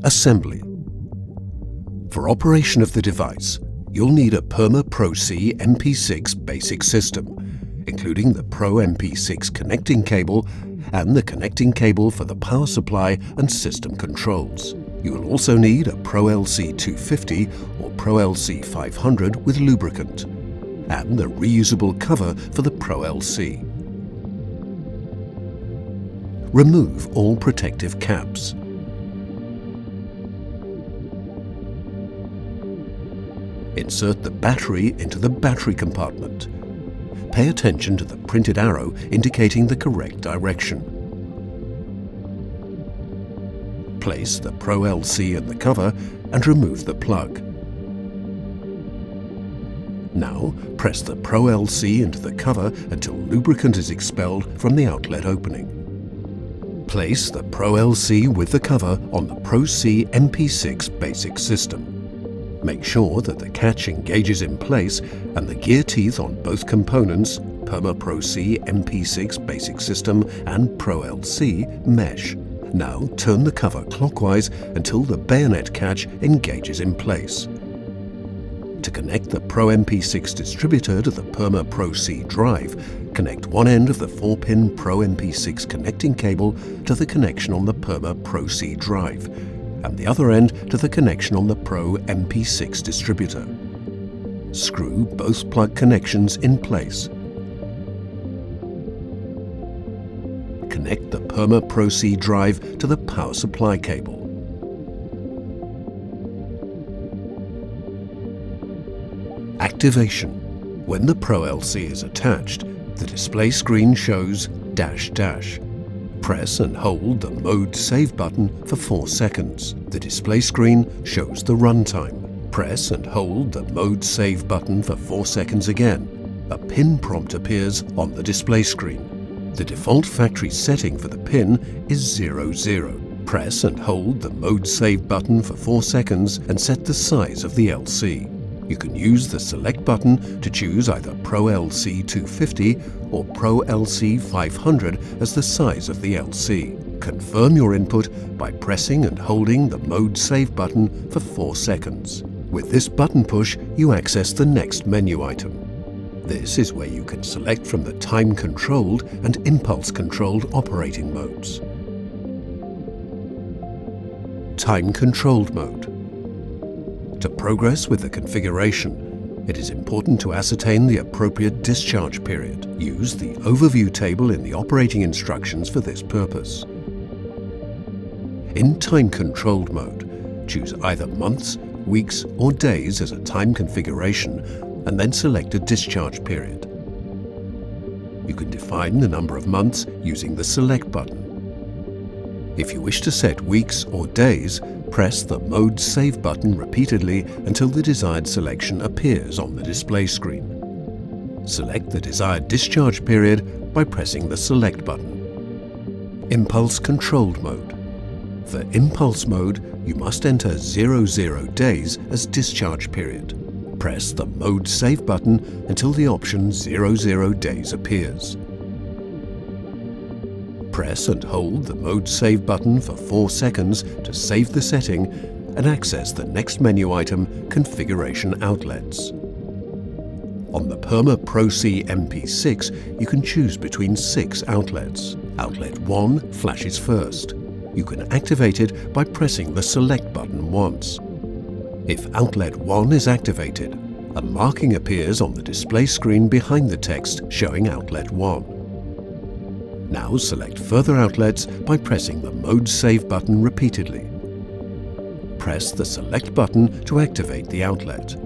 Assembly. For operation of the device, you'll need a Perma Pro C MP-6 basic system, including the Pro MP-6 connecting cable and the connecting cable for the power supply and system controls. You will also need a Pro LC 250 or Pro LC 500 with lubricant, and the reusable cover for the Pro LC. Remove all protective caps. Insert the battery into the battery compartment. Pay attention to the printed arrow indicating the correct direction. Place the Pro LC in the cover and remove the plug. Now press the Pro LC into the cover until lubricant is expelled from the outlet opening. Place the Pro LC with the cover on the Pro C MP-6 basic system. Make sure that the catch engages in place and the gear teeth on both components, Perma Pro C MP-6 basic system and Pro LC, mesh. Now turn the cover clockwise until the bayonet catch engages in place. To connect the Pro MP-6 distributor to the Perma Pro C drive, connect one end of the 4-pin Pro MP-6 connecting cable to the connection on the Perma Pro C drive, and the other end to the connection on the Pro MP-6 distributor. Screw both plug connections in place. Connect the Perma Pro C drive to the power supply cable. Activation. When the Pro LC is attached, the display screen shows --. Press and hold the Mode Save button for 4 seconds. The display screen shows the runtime. Press and hold the Mode Save button for 4 seconds again. A pin prompt appears on the display screen. The default factory setting for the pin is 00. Press and hold the Mode Save button for 4 seconds and set the size of the LC. You can use the Select button to choose either Pro LC 250 or Pro LC 500 as the size of the LC. Confirm your input by pressing and holding the Mode Save button for 4 seconds. With this button push, you access the next menu item. This is where you can select from the time-controlled and impulse-controlled operating modes. Time-controlled mode. To progress with the configuration, it is important to ascertain the appropriate discharge period. Use the overview table in the operating instructions for this purpose. In time-controlled mode, choose either months, weeks, or days as a time configuration, and then select a discharge period. You can define the number of months using the Select button. If you wish to set weeks or days, press the Mode Save button repeatedly until the desired selection appears on the display screen. Select the desired discharge period by pressing the Select button. Impulse Controlled Mode. For Impulse Mode, you must enter 00 days as discharge period. Press the Mode Save button until the option 00 days appears. Press and hold the Mode Save button for 4 seconds to save the setting and access the next menu item, Configuration Outlets. On the Perma Pro C MP-6, you can choose between 6 outlets. Outlet 1 flashes first. You can activate it by pressing the Select button once. If Outlet 1 is activated, a marking appears on the display screen behind the text showing Outlet 1. Now select further outlets by pressing the Mode Save button repeatedly. Press the Select button to activate the outlet.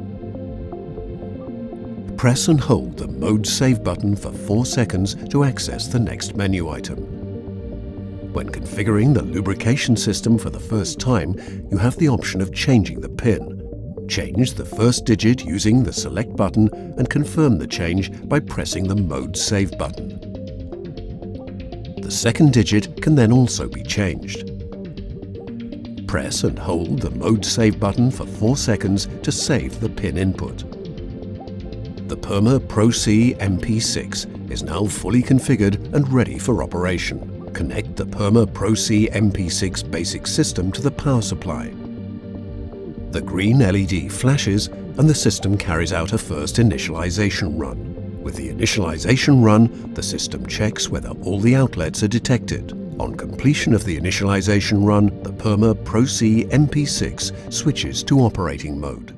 Press and hold the Mode Save button for 4 seconds to access the next menu item. When configuring the lubrication system for the first time, you have the option of changing the pin. Change the first digit using the Select button and confirm the change by pressing the Mode Save button. The second digit can then also be changed. Press and hold the Mode Save button for 4 seconds to save the pin input. The Perma Pro C MP-6 is now fully configured and ready for operation. Connect the Perma Pro-C MP-6 basic system to the power supply. The green LED flashes and the system carries out a first initialization run. With the initialization run, the system checks whether all the outlets are detected. On completion of the initialization run, the Perma Pro-C MP-6 switches to operating mode.